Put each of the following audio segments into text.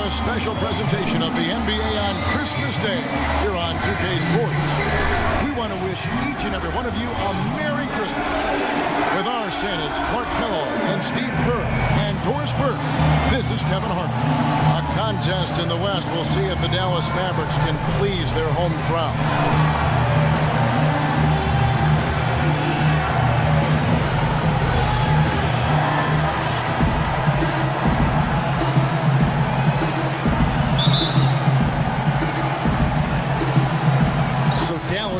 a special presentation of the NBA on Christmas Day here on 2K Sports. We want to wish each and every one of you a Merry Christmas. With our Santas Clark Kellogg and Steve Kerr and Doris Burke, this is Kevin Hart. A contest in the West. We'll see if the Dallas Mavericks can please their home crowd.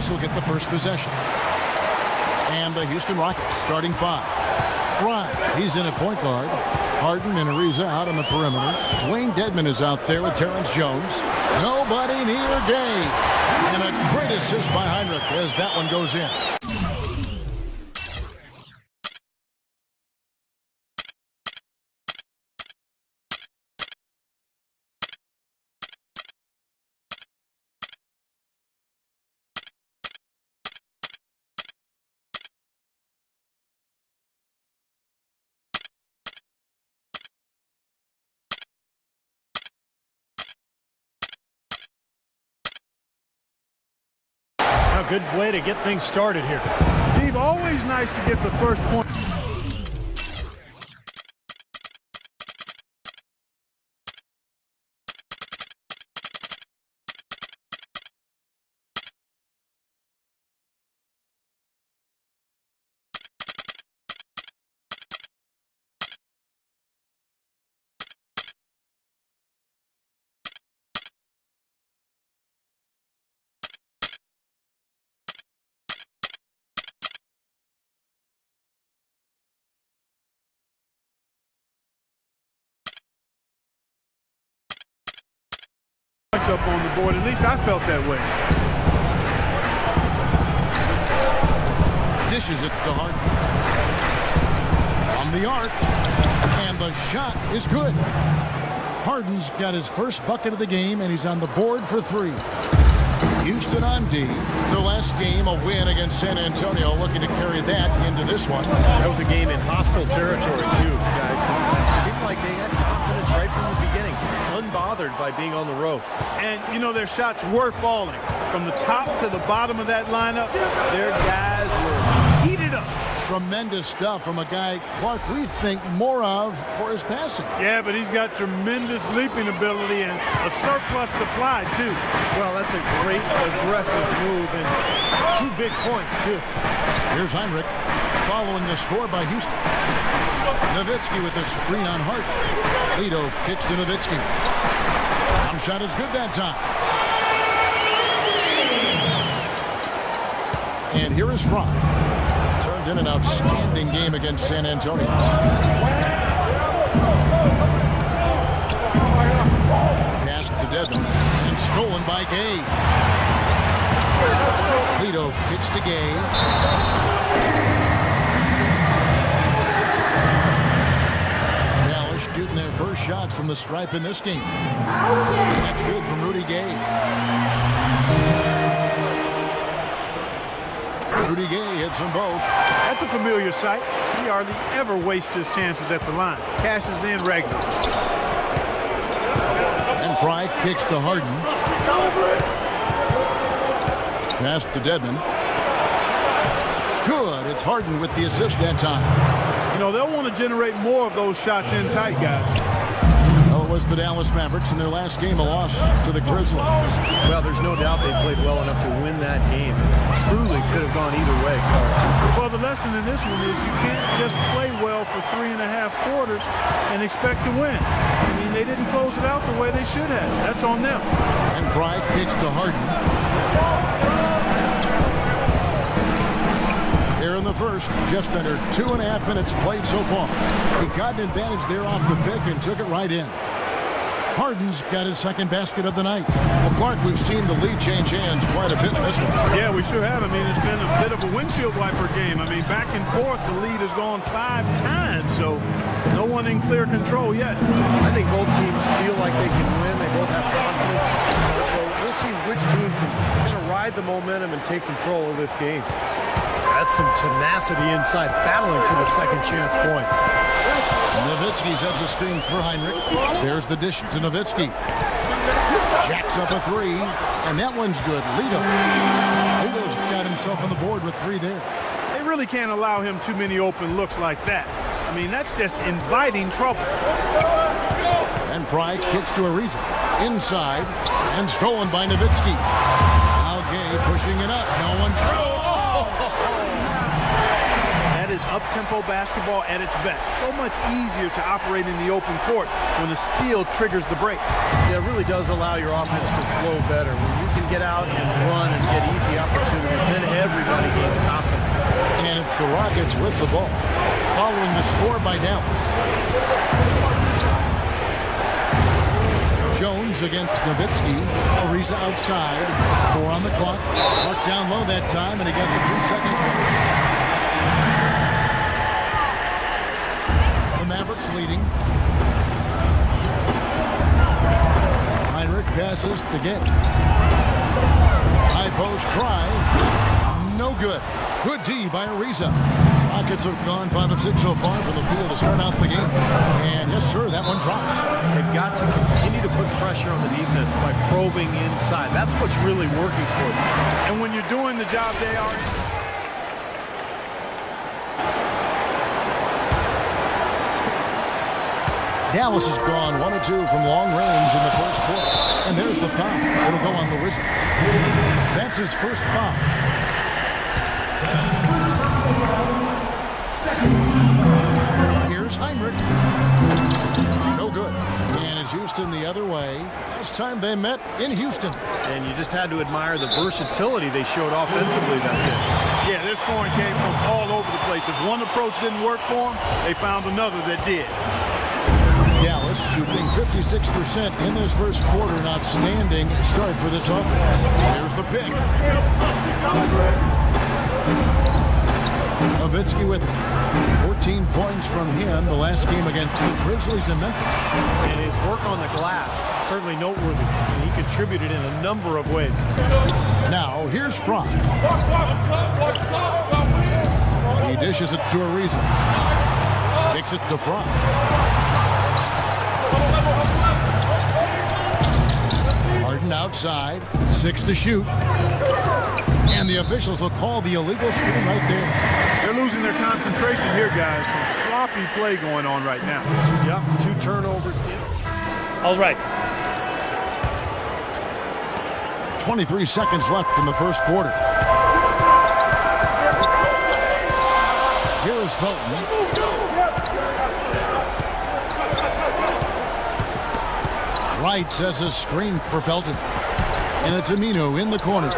Will get the first possession. And the Houston Rockets starting five. Fry, he's in at point guard. Harden and Ariza out on the perimeter. Dwayne Dedmon is out there with Terrence Jones. Nobody near Gay. And a great assist by Heinrich as that one goes in. A good way to get things started here. Steve, always nice to get the first point. Up on the board. At least I felt that way. Dishes it to Harden. From the arc. And the shot is good. Harden's got his first bucket of the game, and he's on the board for three. Houston on D. Their last game, a win against San Antonio, looking to carry that into this one. That was a game in hostile territory, too, guys. It seemed like they had confidence right from the beginning, unbothered by being on the road. And, you know, their shots were falling. From the top to the bottom of that lineup, their guys were heated up. Tremendous stuff from a guy Clark we think more of for his passing. Yeah, but he's got tremendous leaping ability and a surplus supply, too. Well, that's a great aggressive move and 2 big points, too. Here's Heinrich following the score by Houston. Nowitzki with the screen on Hart. Lito kicks to Nowitzki. Jump shot is good that time. And here is Fry. Turned in an outstanding game against San Antonio. Passed to Dedmon and stolen by Gay. Lito kicks to Gay. Dallas shooting their first shots from the stripe in this game. That's good from Rudy Gay. Rudy Gay hits them both. That's a familiar sight. He hardly ever wastes his chances at the line. Cashes in regularly. And Fry kicks to Harden. Pass to Dedmon. Good. It's Harden with the assist that time. You know, they'll want to generate more of those shots in tight, guys. Well, it was the Dallas Mavericks in their last game, a loss to the Grizzlies. Well, there's no doubt they played well enough to win that game. Truly could have gone either way. Well, the lesson in this one is you can't just play well for 3.5 quarters and expect to win. I mean, they didn't close it out the way they should have. That's on them. And Fry kicks to Harden. Here in the first, just under 2.5 minutes played so far. He got an advantage there off the pick and took it right in. Harden's got his second basket of the night. Well, Clark, we've seen the lead change hands quite a bit in this one. Yeah, we sure have. I mean, it's been a bit of a windshield wiper game. I mean, back and forth, the lead has gone 5 times, so no one in clear control yet. I think both teams feel like they can win. They both have confidence. So we'll see which team can kind of ride the momentum and take control of this game. That's That's some tenacity inside, battling for the second chance points. Nowitzki sets a screen for Heinrich. There's the dish to Nowitzki. Jacks up a three, and that one's good. Lito's got himself on the board with three there. They really can't allow him too many open looks like that. I mean, that's just inviting trouble. And Fry kicks to Ariza. Inside, and stolen by Nowitzki. Now Gay pushing it up. No one. That is up-tempo basketball at its best. So much easier to operate in the open court when the steal triggers the break. Yeah, it really does allow your offense to flow better. When you can get out and run and get easy opportunities, then everybody gains confidence. And it's the Rockets with the ball, following the score by Dallas. Jones against Nowitzki. Ariza outside. 4 on the clock. Marked down low that time, and he got the 3-second. The Mavericks leading. Heinrich passes to Gay. High post try. No good. Good D by Ariza. Rockets have gone 5 of 6 so far from the field to start out the game. And yes, sir, that one drops. They've got to continue to put pressure on the defense by probing inside. That's what's really working for them. And when you're doing the job they are in, Dallas has gone 1 of 2 from long range in the first quarter. And there's the foul. It'll go on the Wizard. That's his first foul. Here's Heinrich. No good. And it's Houston the other way. Last time they met in Houston. And you just had to admire the versatility they showed offensively that day. yeah, their scoring came from all over the place. If one approach didn't work for them, they found another that did. Dallas shooting 56% in this first quarter. An outstanding start for this offense. There's the pick. Nowitzki with it. 14 points from him the last game against the Grizzlies in Memphis. And his work on the glass, certainly noteworthy. And he contributed in a number of ways. Now, here's Fry. He dishes it to Ariza. Kicks it to Fry. Harden outside. 6 to shoot. And the officials will call the illegal screen right there. They're losing their concentration here, guys. Some sloppy play going on right now. Yep, 2 turnovers. All right. 23 seconds left in the first quarter. Here is Felton. Wright sets a screen for Felton. And it's Amino in the corner.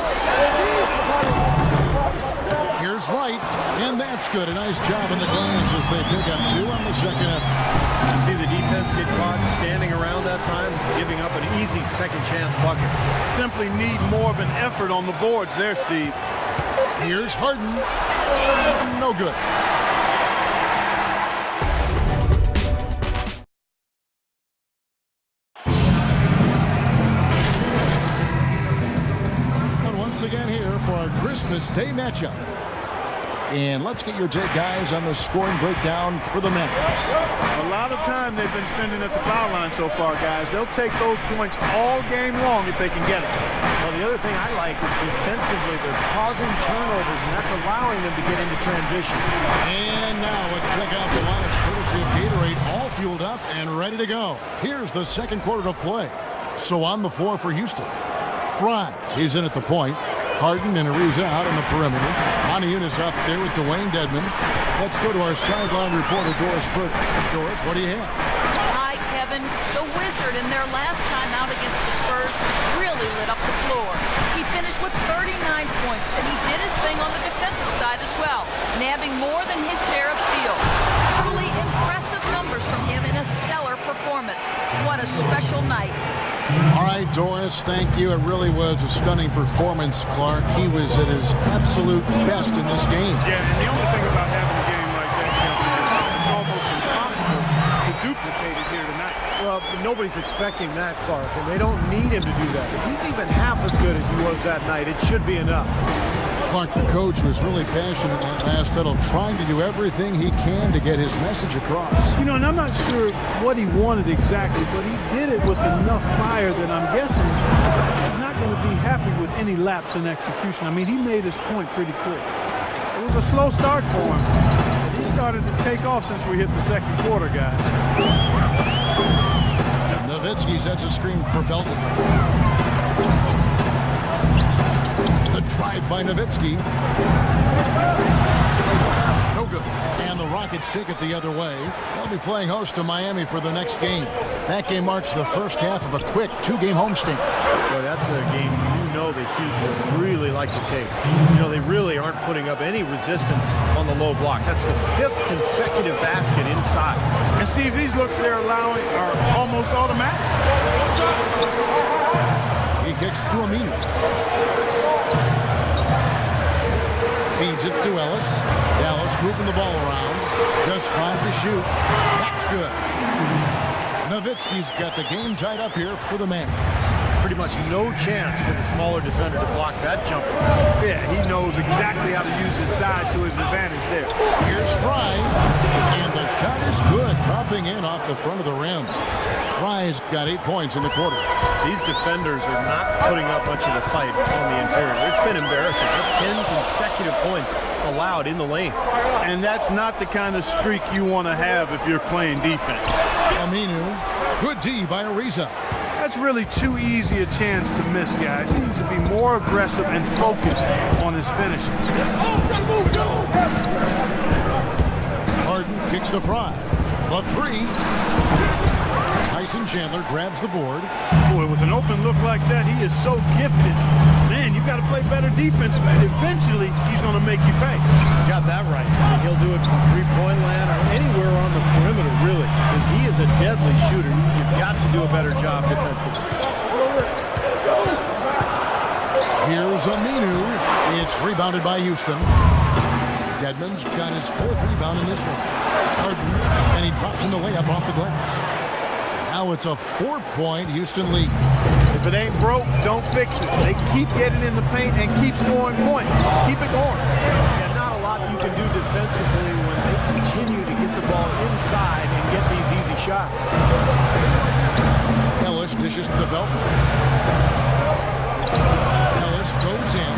Here's Wright, and that's good. A nice job in the glass as they pick up 2 on the second effort. You see the defense get caught standing around that time, giving up an easy second chance bucket. Simply need more of an effort on the boards there, Steve. Here's Harden. No good. And once again here for our Christmas Day matchup. And let's get your take, guys, on the scoring breakdown for the Mavericks. A lot of time they've been spending at the foul line so far, guys. They'll take those points all game long if they can get it. Well, the other thing I like is defensively they're causing turnovers, and that's allowing them to get into transition. And now let's check out the lineups courtesy of Gatorade, all fueled up and ready to go. Here's the second quarter of play. So on the floor for Houston. Fry, he's in at the point. Harden and Ariza out on the perimeter. Maniunas up there with Dwayne Dedmon. Let's go to our sideline reporter, Doris Burke. Doris, what do you have? Hi, Kevin. The Wizard in their last time out against the Spurs really lit up the floor. He finished with 39 points, and he did his thing on the defensive side as well, nabbing more than his share of steals. Truly impressive numbers from him in a stellar performance. What a special night. All right, Doris, thank you. It really was a stunning performance, Clark. He was at his absolute best in this game. Yeah, and the only thing about having a game like that, Kevin, is it's almost impossible to duplicate it here tonight. Well, nobody's expecting that, Clark, and they don't need him to do that. If he's even half as good as he was that night, it should be enough. Clark, the coach, was really passionate in that last huddle, trying to do everything he can to get his message across. You know, and I'm not sure what he wanted exactly, but he did it with enough fire that I'm guessing he's not going to be happy with any lapse in execution. I mean, he made his point pretty clear. It was a slow start for him. And he started to take off since we hit the second quarter, guys. Nowitzki sets a screen for Felton. The drive by Nowitzki. No good. And the Rockets take it the other way. They'll be playing host to Miami for the next game. That game marks the first half of a quick two-game homestand. Boy, that's a game you know the Heat would really like to take. You know, they really aren't putting up any resistance on the low block. That's the 5th consecutive basket inside. And Steve, these looks they're allowing are almost automatic. He kicks to Aminu. Feeds it to Ellis. Dallas moving the ball around. Just 5 to shoot. That's good. Nowitzki's got the game tied up here for the Mavericks. Pretty much no chance for the smaller defender to block that jumper. Yeah, he knows exactly how to use his size to his advantage there. Here's Fry. And the shot is good. Dropping in off the front of the rim. Fry's got 8 points in the quarter. These defenders are not putting up much of a fight on the interior. It's been embarrassing. That's 10 consecutive points allowed in the lane. And that's not the kind of streak you want to have if you're playing defense. Aminu. Good D by Ariza. That's really too easy a chance to miss, guys. He needs to be more aggressive and focused on his finishes. Harden kicks to Fry. The three. Tyson Chandler grabs the board. Boy, with an open look like that, he is so gifted. Man, you've got to play better defense, man. Eventually, he's going to make you pay. Got that right. He'll do it from three-point land or anywhere on the perimeter, really, because he is a deadly shooter. You've got to do a better job defensively. Here's Aminu. It's rebounded by Houston. Dedmon's got his 4th rebound in this one. Harden, and he drops in the layup off the glass. Now it's a 4-point Houston lead. If it ain't broke, don't fix it. They keep getting in the paint and keep scoring points. Keep it going. Yeah, not a lot you can do defensively when they continue to get the ball inside and get these easy shots. Ellis dishes to Felton. Ellis goes in.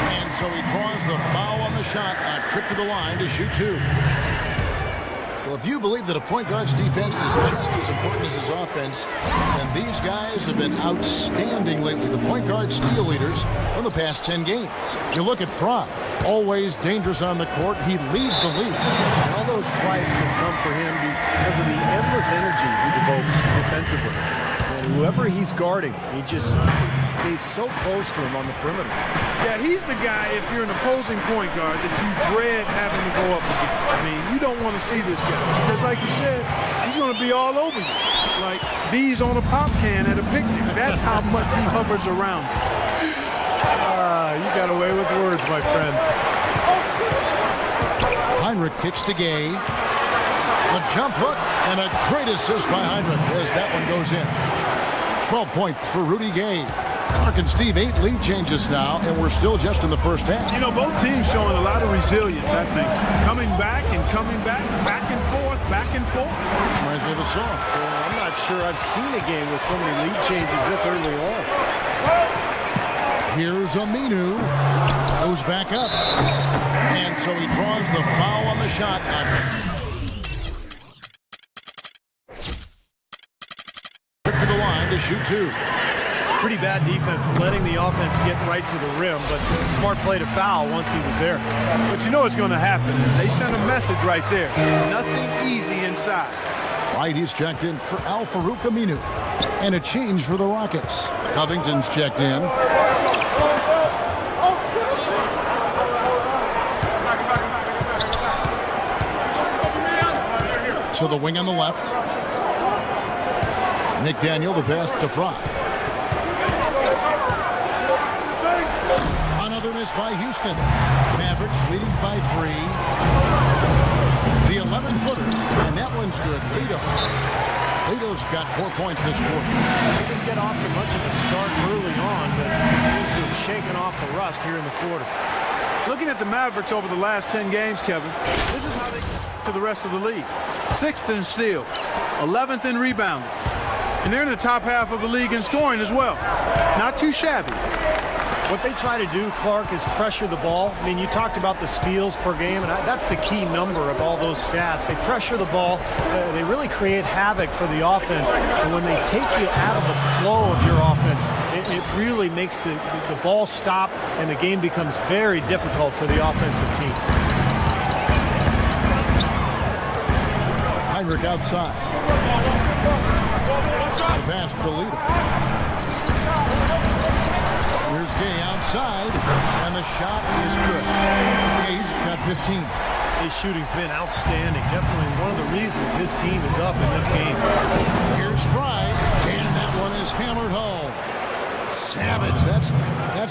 And so he draws the foul on the shot. A trip to the line to shoot 2. Well, if you believe that a point guard's defense is just as important as his offense, then these guys have been outstanding lately. The point guard steal leaders from the past 10 games. You look at Fry, always dangerous on the court. He leads the league. And all those swipes have come for him because of the endless energy he devotes defensively. And whoever he's guarding, he just stays so close to him on the perimeter. Yeah, he's the guy, if you're an opposing point guard, that you dread having to go up against. I mean, you don't want to see this guy. Because like you said, he's going to be all over you. Like bees on a pop can at a picnic. That's how much he hovers around you. You got away with words, my friend. Heinrich kicks to Gay. The jump hook and a great assist by Heinrich as that one goes in. 12 points for Rudy Gay. Mark and Steve, 8 lead changes now, and we're still just in the first half. You know, both teams showing a lot of resilience, I think. Coming back, back and forth, back and forth. Reminds me of a song. I'm not sure I've seen a game with so many lead changes this early on. Here's Aminu. Goes back up. And so he draws the foul on the shot. Quick to the line to shoot 2. Pretty bad defense, letting the offense get right to the rim, but smart play to foul once he was there. But you know what's going to happen. They sent a message right there. Nothing easy inside. Right, he's checked in for Al-Farouq Aminu. And a change for the Rockets. Covington's checked in. So the wing on the left. McDaniel, the pass to Fry. Another miss by Houston. Mavericks leading by 3. The 11-footer, and that one's good. Leto's got 4 points this quarter. They didn't get off to much of a start early on, but seems to have shaking off the rust here in the quarter. Looking at the Mavericks over the last 10 games, Kevin, this is how they to the rest of the league. 6th in steal, 11th in rebounding, and they're in the top half of the league in scoring as well. Not too shabby. What they try to do, Clark, is pressure the ball. I mean, you talked about the steals per game, and that's the key number of all those stats. They pressure the ball. They really create havoc for the offense. And when they take you out of the flow of your offense, it really makes the ball stop, and the game becomes very difficult for the offensive team. Heinrich outside. The pass to Lito. Here's Gay outside, and the shot is good. Gay's got 15. His shooting's been outstanding. Definitely one of the reasons his team is up in this game. Here's Fry, and that one is hammered home. Savage, that's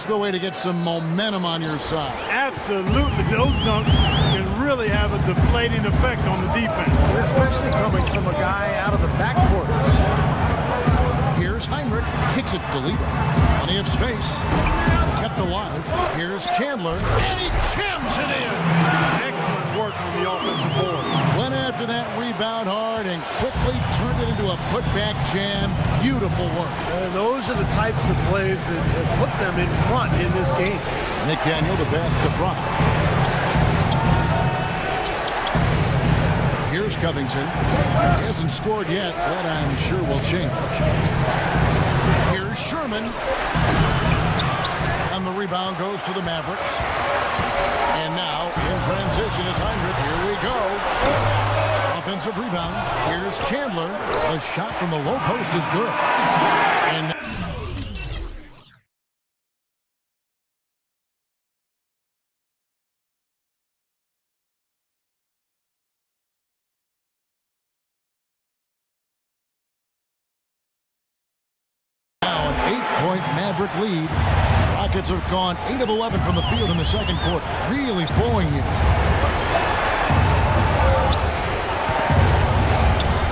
the way to get some momentum on your side. Absolutely. Those dunks can really have a deflating effect on the defense. Especially coming from a guy out of the backcourt. Here's Heinrich, kicks it to Lito. Plenty of space. Kept alive. Here's Chandler, and he jams it in. Excellent work on the offensive board. Went after that rebound hard and quickly turned it into a putback jam. Beautiful work. Those are the types of plays that have put them in front in this game. Nick Daniel, the pass to Fry. Here's Covington. He hasn't scored yet. That I'm sure will change. Here's Sherman. And the rebound goes to the Mavericks. And now, in transition is Heinrich. Here we go. Offensive rebound. Here's Chandler. A shot from the low post is good. And now an 8-point Maverick lead. Rockets have gone 8 of 11 from the field in the second quarter. Really flowing here.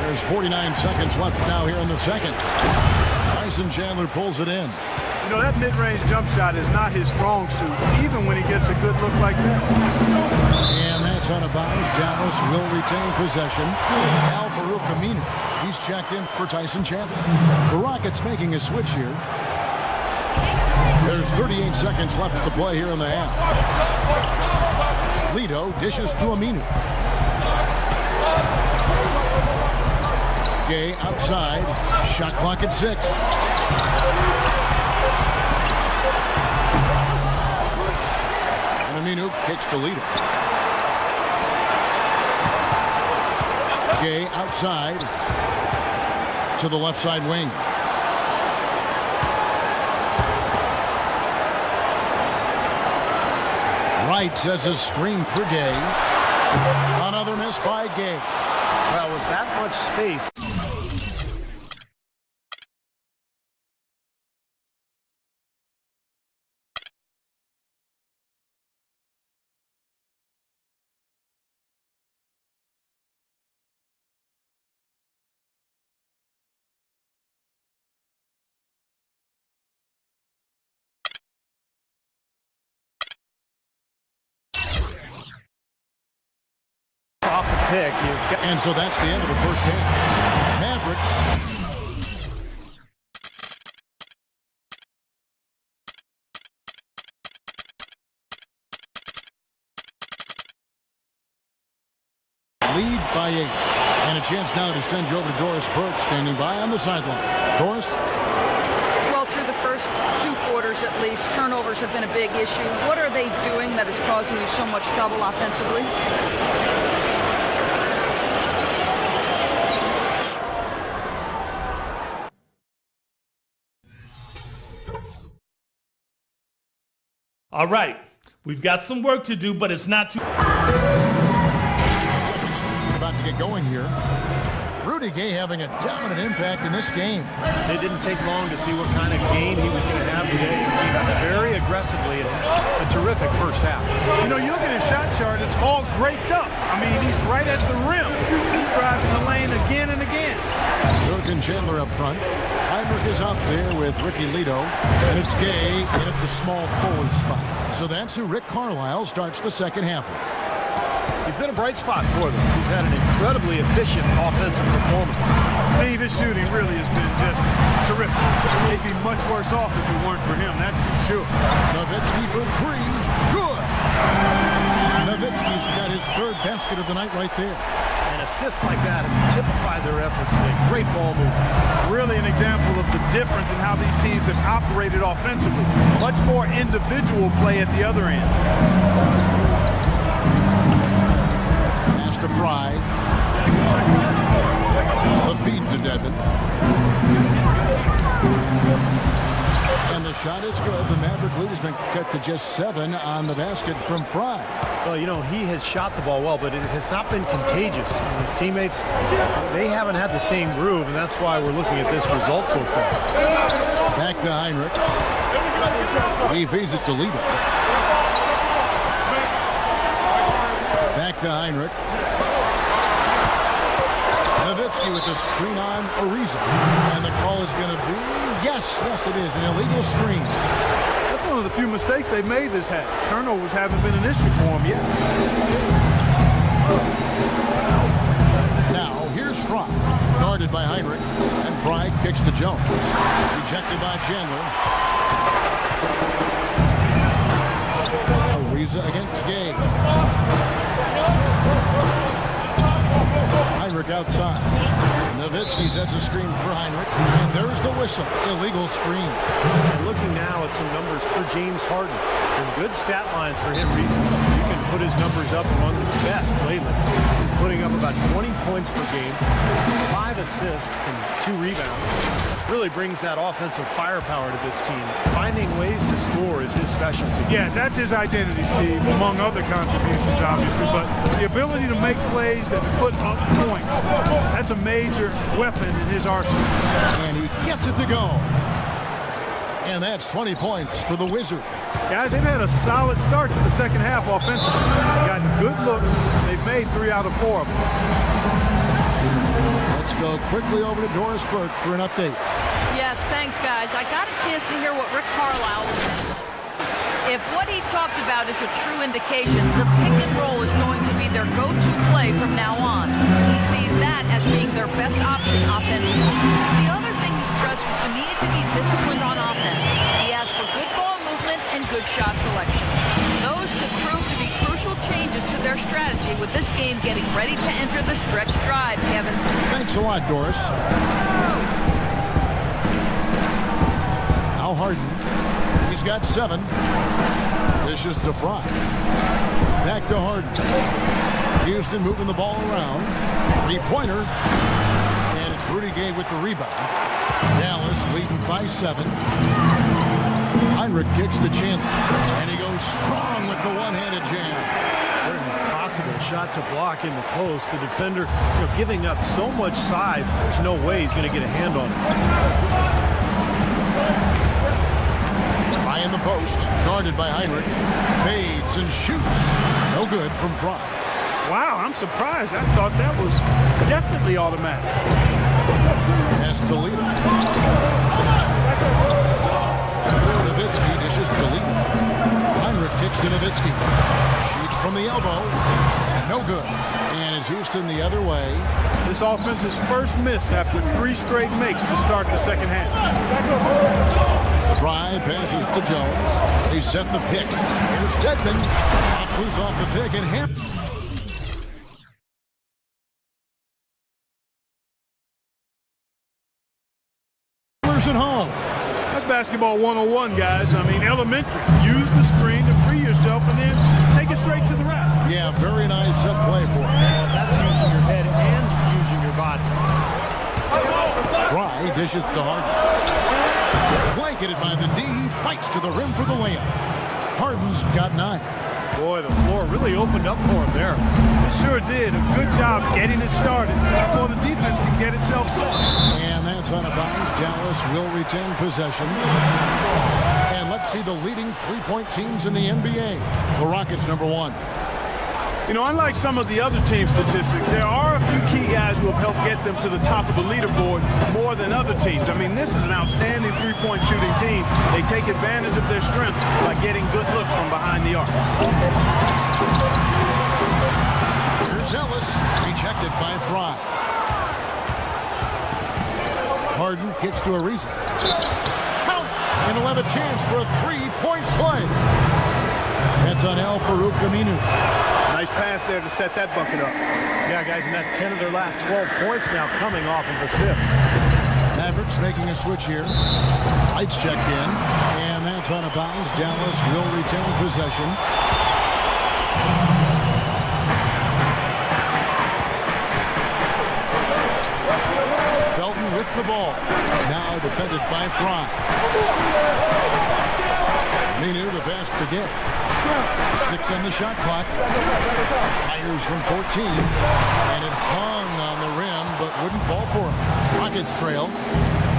There's 49 seconds left now here in the second. Tyson Chandler pulls it in. You know, that mid-range jump shot is not his strong suit, even when he gets a good look like that. And that's out of bounds. Dallas will retain possession. Al-Farouq Aminu. He's checked in for Tyson Chandler. The Rockets making a switch here. There's 38 seconds left to play here in the half. Lito dishes to Aminu. Gay outside. Shot clock at 6. And Aminu kicks to Lito. Gay outside to the left side wing. Wright sets a screen for Gay. Another miss by Gay. Well, with that much space. Off the pick, and so that's the end of the first half. Mavericks lead by 8. And a chance now to send you over to Doris Burke, standing by on the sideline. Doris? Well, through the first 2 quarters at least, turnovers have been a big issue. What are they doing that is causing you so much trouble offensively? All right, we've got some work to do, but it's not too... About to get going here. Rudy Gay having a dominant impact in this game. It didn't take long to see what kind of game he was going to have today. Very aggressively and a terrific first half. You know, you look at his shot chart, it's all graped up. I mean, he's right at the rim. He's driving the lane again and again. Dirk and Chandler up front. Heinrich is out there with Ricky Lito, and it's Gay in at the small forward spot. So that's who Rick Carlisle starts the second half with. He's been a bright spot for them. He's had an incredibly efficient offensive performance. Steve, his shooting really has been just terrific. They'd be much worse off if it weren't for him, that's for sure. Nowitzki for three. Good. Nowitzki's got his third basket of the night right there. And assists like that have typified their effort today. Great ball movement. Really an example of the difference in how these teams have operated offensively. Much more individual play at the other end. Pass to Fry. The feed to Dedmon. And the shot is good. The Maverick lead has been cut to just 7 on the basket from Fry. Well, you know, he has shot the ball well, but it has not been contagious. And his teammates, they haven't had the same groove, and that's why we're looking at this result so far. Back to Heinrich. He feeds it to Lito. Back to Heinrich. Nowitzki with the screen on Ariza. And the call is going to be, yes, it is, an illegal screen. That's one of the few mistakes they've made this half. Turnovers haven't been an issue for them yet. Now, here's Fry, guarded by Heinrich, and Fry kicks to Jones. Rejected by Chandler. Ariza against Gay. Heinrich outside. Nowitzki sets a screen for Heinrich, and there's the whistle. Illegal screen. And looking now at some numbers for James Harden. Some good stat lines for him recently. You can put his numbers up among the best lately. He's putting up about 20 points per game, 5 assists, and 2 rebounds. Really brings that offensive firepower to this team. Finding ways to score is his specialty. Yeah, that's his identity, Steve, among other contributions, obviously. But the ability to make plays and to put up points, that's a major weapon in his arsenal. And he gets it to go. And that's 20 points for the Wizard. Guys, they've had a solid start to the second half offensively. They've gotten good looks. They've made 3 out of 4 of them. Let's go quickly over to Doris Burke for an update. Yes, thanks, guys. I got a chance to hear what Rick Carlisle was saying. If what he talked about is a true indication, the pick and roll is going to be their go-to play from now on. He sees that as being their best option offensively. The other thing he stressed was the need to be disciplined on offense. He asked for good ball movement and good shot selection. Those could prove to be crucial changes to their strategy with this game getting ready to enter the stretch drive, Kevin. Thanks a lot, Doris. Now Harden. He's got 7. This is to Fry. Back to Harden. Houston moving the ball around. 3-pointer. And it's Rudy Gay with the rebound. Dallas leading by 7. Heinrich kicks to Chandler. And he goes strong with the one-handed jam. An impossible shot to block in the post. The defender, giving up so much size, there's no way he's going to get a hand on it. Fry in the post, guarded by Heinrich. Fades and shoots. No good from Fry. Wow, I'm surprised. I thought that was definitely automatic. Pass to Lito. Nowitzki dishes to Lito. Heinrich kicks to Nowitzki. Shoots from the elbow. No good. And it's Houston the other way. This offense's first miss after 3 straight makes to start the second half. Fry passes to Jones. They set the pick. Here's Dedmon. Flew off the pick and hit. At home. That's basketball 101, guys. I mean, elementary. Use the screen to free yourself and then take it straight to the rack. Yeah, very nice play for him. That's using your head and using your body. Fry dishes to Harden. Blanketed by the D, fights to the rim for the layup. Harden's got 9. Boy, the floor really opened up for him there. It sure did. A good job getting it started before the defense offense can get itself set. And that's out of bounds. Dallas will retain possession. And let's see the leading three-point teams in the NBA. The Rockets, number 1. You know, unlike some of the other team statistics, there are a few key guys who have helped get them to the top of the leaderboard more than other teams. I mean, this is an outstanding three-point shooting team. They take advantage of their strength by getting good looks from behind the arc. Here's Ellis, rejected by Fry. Harden kicks to Ariza. Count! And he'll have a chance for a three-point play. That's on Al-Farouq Aminu. Nice pass there to set that bucket up. Yeah, guys, and that's 10 of their last 12 points now coming off of assists. Mavericks making a switch here. Lights checked in, and that's out of bounds. Dallas will retain possession. Felton with the ball. Now defended by Fry. Aminu the best to get. 6 on the shot clock. Fires from 14. And it hung on the rim, but wouldn't fall for him. Rockets trail.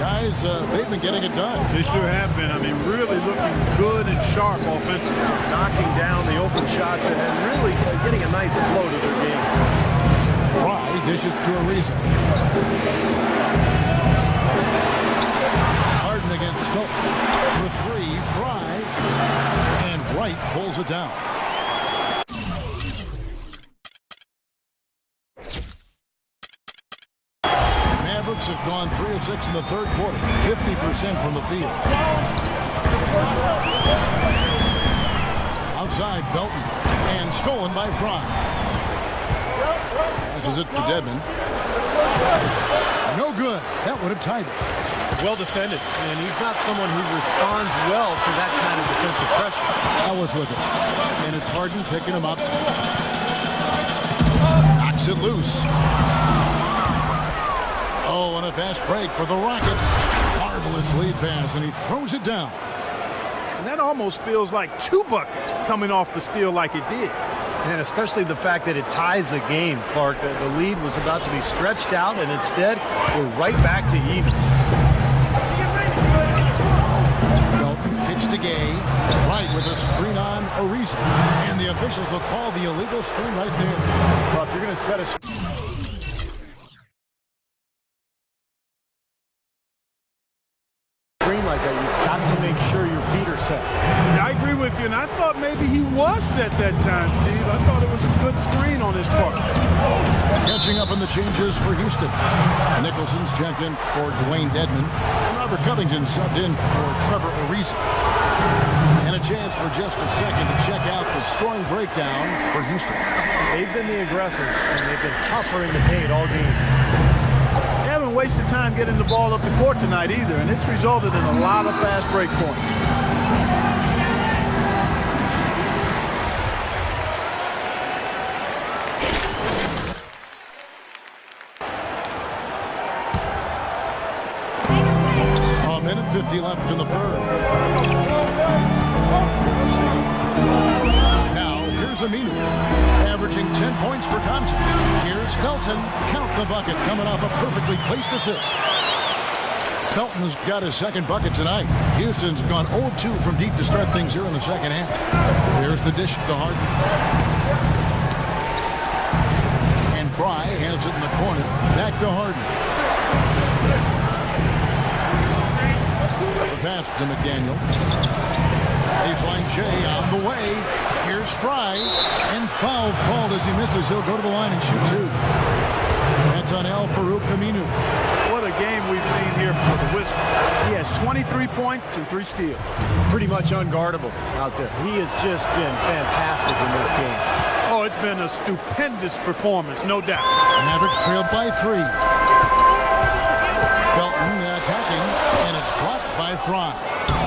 Guys, they've been getting it done. They sure have been. I mean, really looking good and sharp offensively. Knocking down the open shots and really getting a nice flow to their game. Fry dishes to Ariza. Harden against Felton. For 3, Fry. And Wright pulls it down. Mavericks have gone 3 of 6 in the third quarter, 50% from the field. Outside Felton, and stolen by Fry. Passes it to Dedmon. No good. That would have tied it. Well defended, and he's not someone who responds well to that kind of defensive pressure. Ellis with it, and it's Harden picking him up. Knocks it loose. Oh, and a fast break for the Rockets. Marvelous lead pass, and he throws it down. And that almost feels like 2 buckets coming off the steal like it did. And especially the fact that it ties the game, Clark. The lead was about to be stretched out, and instead, we're right back to even. Felton kicks to Gay. Right with a screen on Ariza. And the officials will call the illegal screen right there. Well, if you're going to set a screen like that, you've got to make sure your feet are set. Yeah, I agree with you, and I thought maybe he was set that time, Steve. I thought it was a good screen on his part. Catching up on the changes for Houston. Nicholson's checked in for Dwayne Dedmon. And Robert Covington subbed in for Trevor Ariza. And a chance for just a second to check out the scoring breakdown for Houston. They've been the aggressors, and they've been tougher in the paint all game. They haven't wasted time getting the ball up the court tonight either, and it's resulted in a lot of fast break points. A minute 50 left in the third. Now, here's Aminu, averaging 10 points per contest. Here's Felton. Count the bucket, coming off a perfectly placed assist. Felton's got his second bucket tonight. Houston's gone 0-2 from deep to start things here in the second half. There's the dish to Harden. And Fry has it in the corner. Back to Harden. The pass to McDaniel. Baseline J on the way. Here's Fry. And foul called as he misses. He'll go to the line and shoot 2. That's on Al-Farouq Aminu. What a game we've seen here for the Wizards. He has 23 points and 3 steals. Pretty much unguardable out there. He has just been fantastic in this game. Oh, it's been a stupendous performance, no doubt. Mavericks trailed by 3. Felton attacking, and it's blocked by Fry.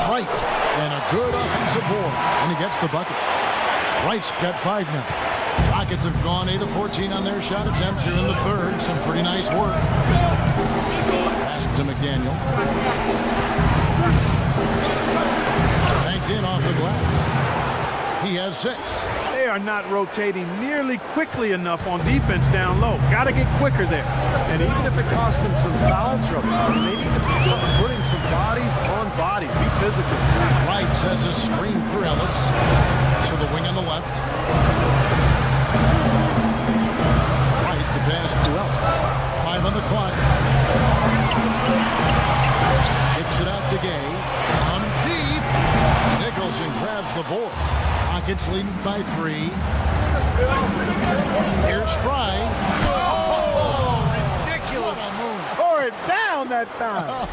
Wright, and a good offensive board, and he gets the bucket. Wright's got 5 now. Rockets have gone 8 of 14 on their shot attempts here in the third. Some pretty nice work. Pass to McDaniel. Banked in off the glass. He has 6. They are not rotating nearly quickly enough on defense down low. Got to get quicker there. And even if it costs them some foul trouble, they need to start putting some bodies on bodies. Be physical. Wright sets a screen for Ellis to the wing on the left. Wright the pass to Ellis. 5 on the clock. Kicks it out to Gay. On deep. Nicholson grabs the board. Rockets leading by 3. Here's Fry. Oh, ridiculous. Tore it down that time.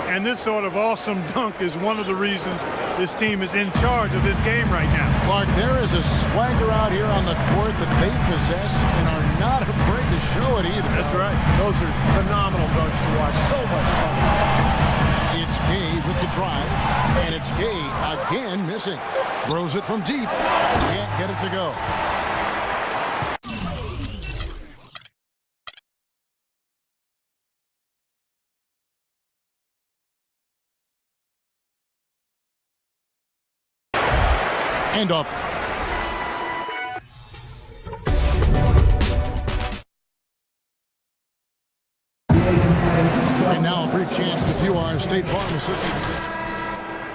And this sort of awesome dunk is one of the reasons this team is in charge of this game right now. Clark, there is a swagger out here on the court that they possess and are not afraid to show it either. That's right. Those are phenomenal dunks to watch. So much fun. It's Gay with the drive, and it's Gay again missing. Throws it from deep. Can't get it to go. Hand off. And now a brief chance to view our State Farm assistant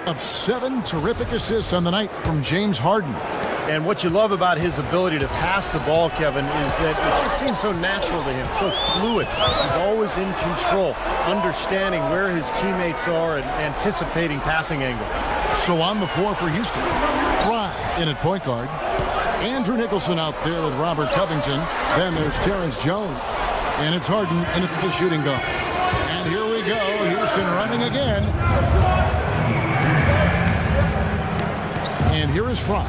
of 7 terrific assists on the night from James Harden. And what you love about his ability to pass the ball, Kevin, is that it just seems so natural to him, so fluid. He's always in control, understanding where his teammates are and anticipating passing angles. So on the floor for Houston, Fry in at point guard. Andrew Nicholson out there with Robert Covington. Then there's Terrence Jones. And it's Harden in at the shooting guard. And here we go. Houston running again. And here is Fry.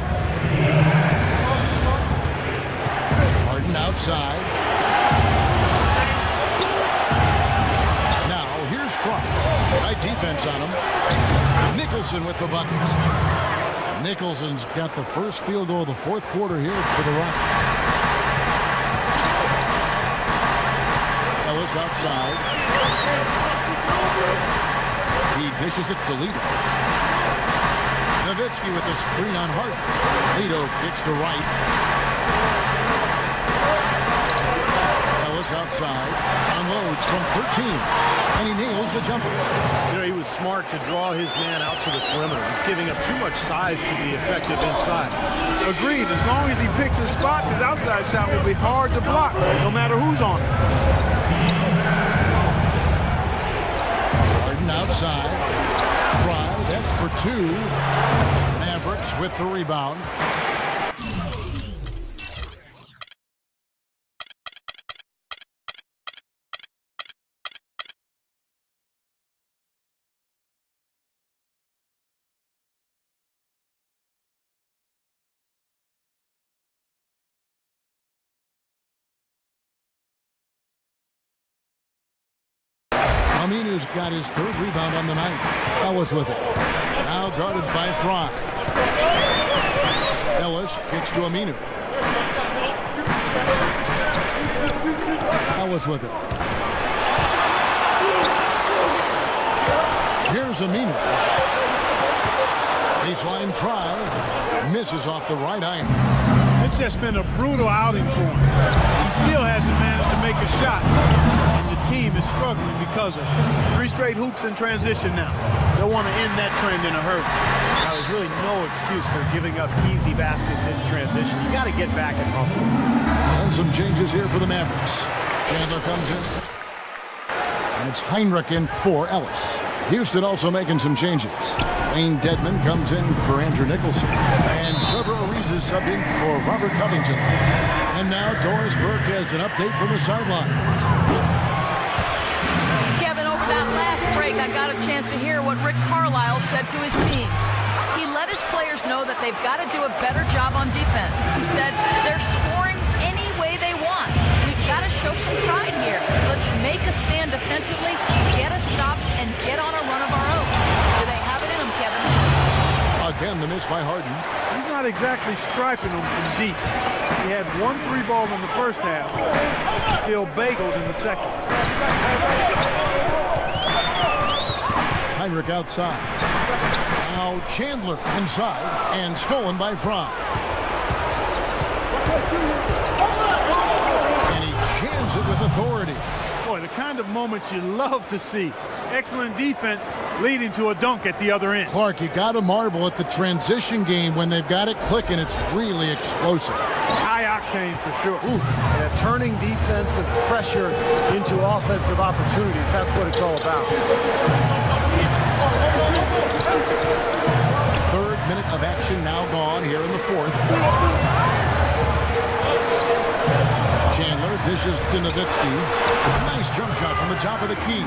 Harden outside. Now here's Fry. Tight defense on him. Nicholson with the buckets. Nicholson's got the first field goal of the fourth quarter here for the Rockets. Ellis outside. He dishes it to Lito. Nowitzki with the screen on Harden. Lito kicks to right. Ellis outside. Unloads from 13. And he nails the jumper. You know, he was smart to draw his man out to the perimeter. He's giving up too much size to be effective inside. Agreed. As long as he picks his spots, his outside shot will be hard to block, no matter who's on it. Harden outside. Fry, that's for 2. Mavericks with the rebound. Aminu's got his 3rd rebound on the night. Ellis with it. Now guarded by Fry. Ellis kicks to Aminu. Ellis with it. Here's Aminu. Baseline try. Misses off the right iron. It's just been a brutal outing for him. He still hasn't managed to make a shot. And the team is struggling because of it. 3 straight hoops in transition now. They'll want to end that trend in a hurry. Now, there's really no excuse for giving up easy baskets in transition. You got to get back and hustle. And some changes here for the Mavericks. Chandler comes in. And it's Heinrich in for Ellis. Houston also making some changes. Wayne Dedman comes in for Andrew Nicholson. And Trevor Ariza is subbing for Robert Covington. And now Doris Burke has an update from the sidelines. Kevin, over that last break, I got a chance to hear what Rick Carlisle said to his team. He let his players know that they've got to do a better job on defense. He said they're scoring any way they want. We've got to show some pride here. Let's make a stand defensively, get us stops, and get on a run of our own. Do they have it in them, Kevin? Again, the miss by Harden. He's not exactly striping them from deep. He had 1 3-ball in the first half. Still bagels in the second. Heinrich outside. Now Chandler inside and stolen by Fry. And he jams it with authority. Boy, the kind of moments you love to see. Excellent defense leading to a dunk at the other end. Clark, you got to marvel at the transition game when they've got it clicking. It's really explosive. High octane for sure. Oof. Yeah, turning defensive pressure into offensive opportunities. That's what it's all about. Third minute of action now gone here in the fourth. Chandler dishes to Nowitzki. Nice jump shot from the top of the key.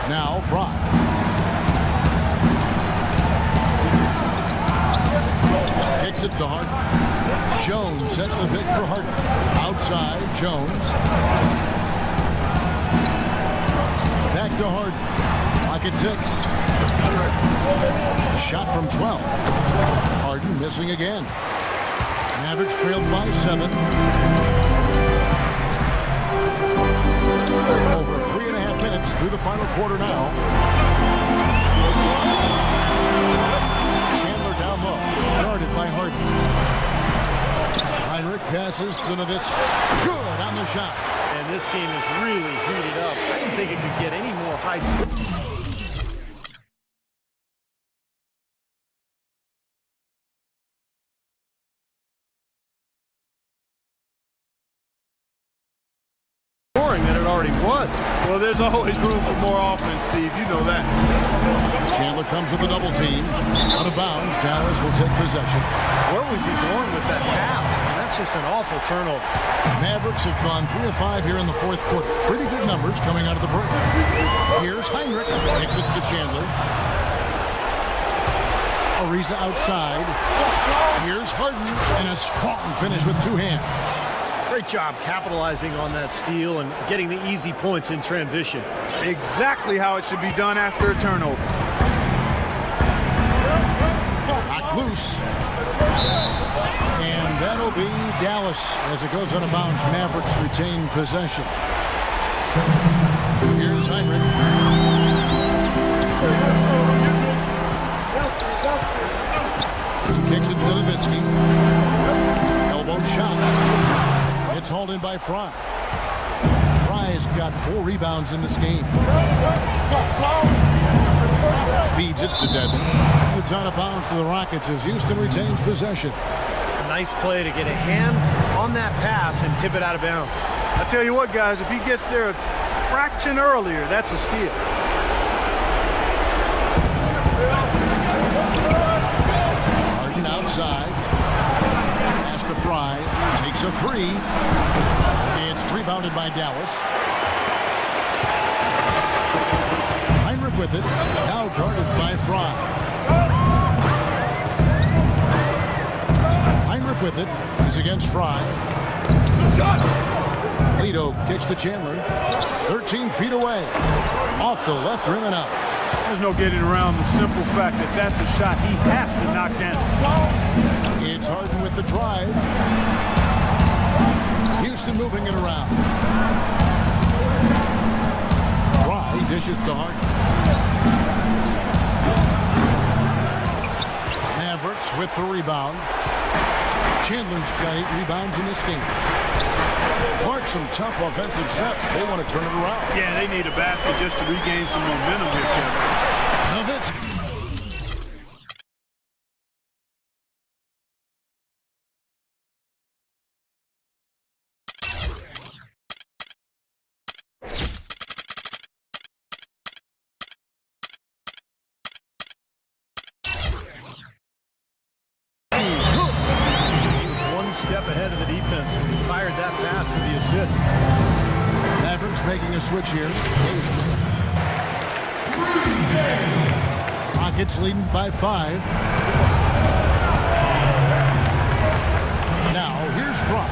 Now Fry. Kicks it to Harden. Jones sets the pick for Harden. Outside, Jones. Back to Harden. Pocket 6. Shot from 12. Harden missing again. Mavericks trailed by 7. Over 3.5 minutes through the final quarter now. Chandler down low. Guarded by Harden. Heinrich passes to Nowitzki. Good on the shot. And this game is really heated up. I didn't think it could get any more high scoring. Than it already was. Well, there's always room for more offense, Steve. You know that. Chandler comes with a double team. Out of bounds. Dallas will take possession. Where was he going with that pass? That's just an awful turnover. Mavericks have gone 3 of 5 here in the fourth quarter. Pretty good numbers coming out of the break. Here's Heinrich. Exit to Chandler. Ariza outside. Here's Harden. And a strong finish with 2 hands. Great job capitalizing on that steal and getting the easy points in transition. Exactly how it should be done after a turnover. Knocked loose. And that'll be Dallas as it goes out of bounds. Mavericks retain possession. Here's Heinrich. He kicks it to Nowitzki. Elbow shot. It's hauled in by Fry. Fry's got 4 rebounds in this game. Feeds it to Dedmon. It's out of bounds to the Rockets as Houston retains possession. A nice play to get a hand on that pass and tip it out of bounds. I tell you what, guys, if he gets there a fraction earlier, that's a steal. Harden outside. Pass to Fry. Takes a 3. It's rebounded by Dallas. Heinrich with it. Now guarded by Fry. Heinrich with it. He's against Fry. Lito kicks to Chandler. 13 feet away. Off the left rim and out. There's no getting around the simple fact that that's a shot he has to knock down. It's Harden with the drive. Houston moving it around. Fry dishes to Harden. Mavericks with the rebound. Chandler's got 8 rebounds in this game. Clark, some tough offensive sets. They want to turn it around. Yeah, they need a basket just to regain some momentum here, Kevin. Nowitzki. Step ahead of the defense when he fired that pass for the assist. Mavericks making a switch here. Rockets leading by 5. Now here's Fry.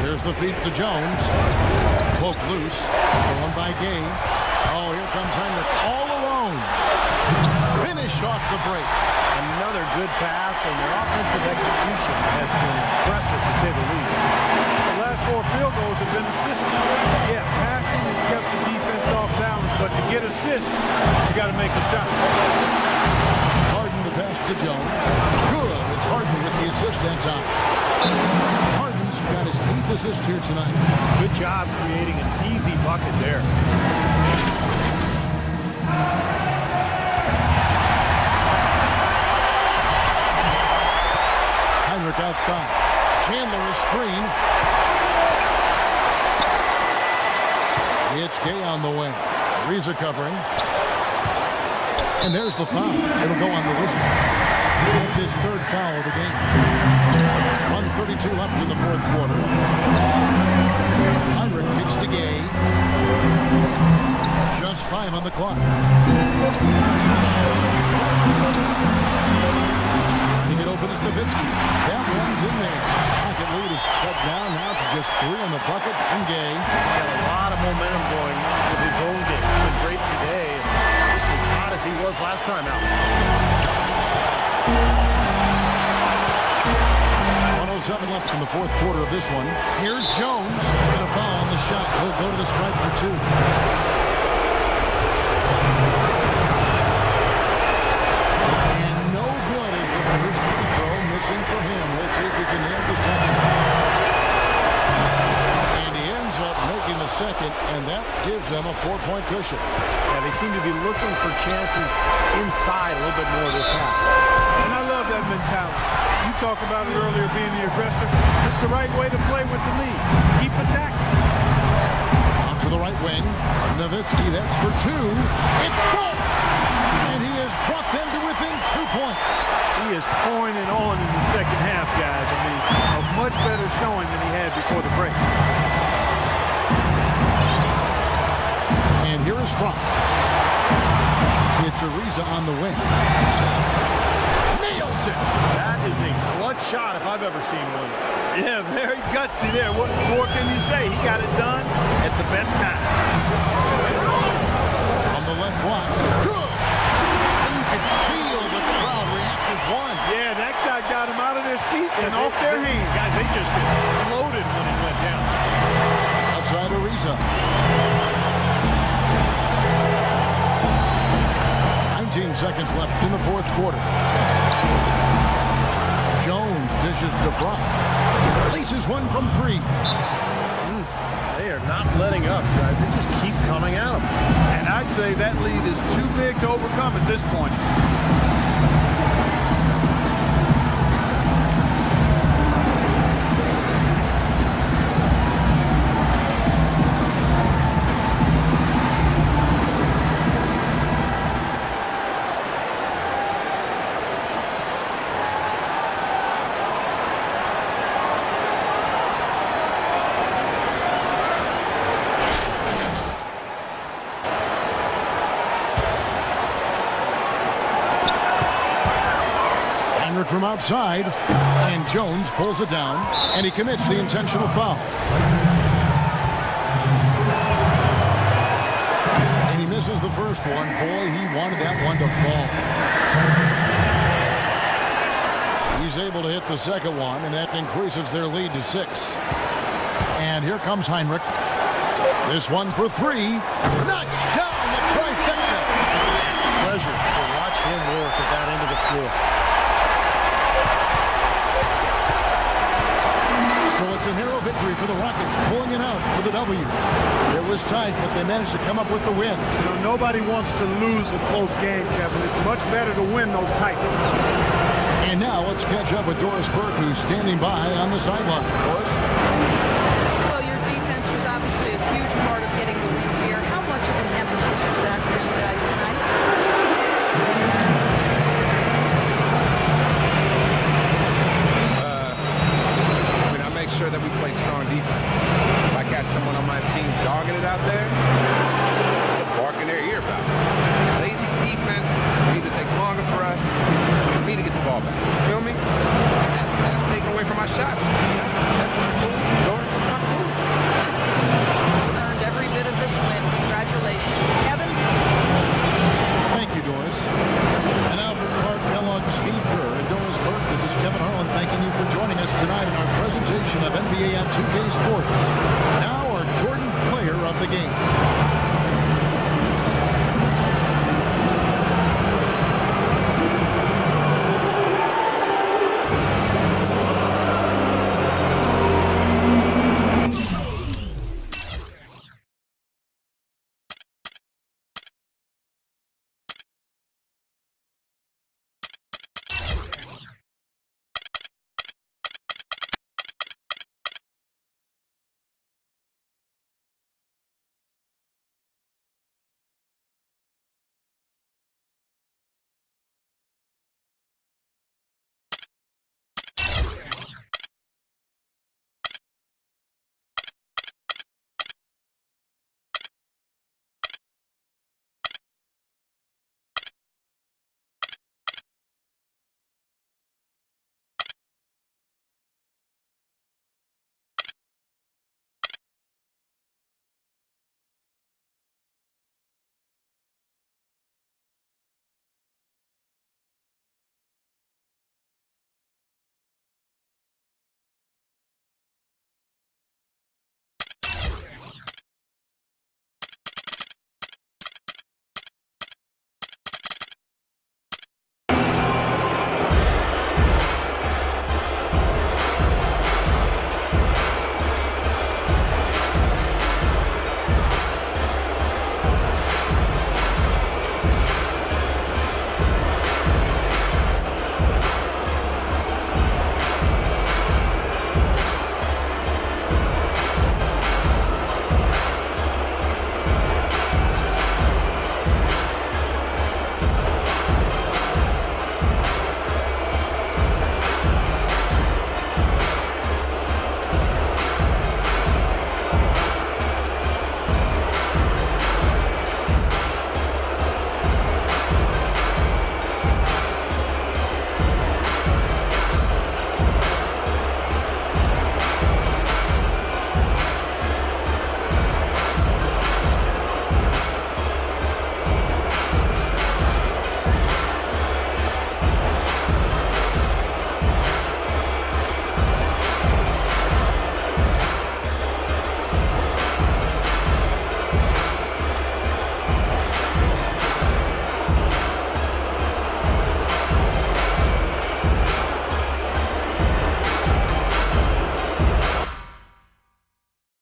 There's the feed to Jones. Poke loose. Stolen by Gay. Oh, here comes Heinrich all alone. Finished off the break. Another good pass, and their offensive execution has been impressive, to say the least. The last 4 field goals have been assists. Yeah, passing has kept the defense off balance, but to get assists, you got to make a shot. Harden the pass to Jones. Good. It's Harden with the assist that time. Harden's got his 8th assist here tonight. Good job creating an easy bucket there. Heinrich outside. Chandler is screen. It's Gay on the wing. Reza covering. And there's the foul. It'll go on the whistle. That's his 3rd foul of the game. 1:32 left in the 4th quarter. Heinrich kicks to Gay. Just 5 on the clock. Trying to get open is Nowitzki. That one's in there. Pocket lead is cut down now to just 3 on the bucket from Gay. Got a lot of momentum going with his own game. He's been great today. Just as hot as he was last time out. 1:07 left in the 4th quarter of this one. Here's Jones. And a foul on the shot. He'll go to the stripe for 2. And no good is the first free throw missing for him. We'll see if he can nail the second. And he ends up making the second, and that gives them a 4-point cushion. Yeah, they seem to be looking for chances inside a little bit more this half. And I love that mentality. You talked about it earlier, being the aggressor. It's the right way to play with the lead. Keep attacking. Out to the right wing. Nowitzki, that's for 2. It's full! And he has brought them to within 2 points. He is pouring it on in the second half, guys. I mean, a much better showing than he had before the break. And here is Frank. It's Ariza on the wing. Nails it! That is a clutch shot if I've ever seen one. Yeah, very gutsy there. What more can you say? He got it done at the best time. On the left block. Good! And you can feel the crowd react as one. Yeah, that shot got him out of their seats and off their hands. Guys, they just exploded when it went down. Outside Ariza. 19 seconds left in the 4th quarter. Jones dishes to Fry. Releases one from 3. They are not letting up, guys. They just keep coming at them. And I'd say that lead is too big to overcome at this point. From outside, and Jones pulls it down, and he commits the intentional foul. And he misses the first one. Boy, he wanted that one to fall. He's able to hit the second one, and that increases their lead to 6. And here comes Heinrich. This one for 3. Knocks down the trifecta. Pleasure to watch him work at that end of the floor. So it's a narrow victory for the Rockets, pulling it out for the W. It was tight, but they managed to come up with the win. You know, nobody wants to lose a close game, Kevin. It's much better to win those tight ones. And now let's catch up with Doris Burke, who's standing by on the sideline. Doris? Well, your defense was obviously a huge part of getting the win here. How much of an emphasis was that for you guys tonight? Sure that we play strong defense. If I got someone on my team dogging it out there, they'll bark in their ear about it. Lazy defense means it takes longer for us, for me to get the ball back. You feel me? That's taken away from my shots. That's not cool. It's not cool. Earned every bit of this win. Congratulations. Kevin? Thank you, Doris. And now for Clark Kellogg, Steve Kerr, and Doris Burke, this is Kevin Harlan thanking you for joining us tonight in our presentation of NBA on 2K Sports. Now our Jordan Player of the Game.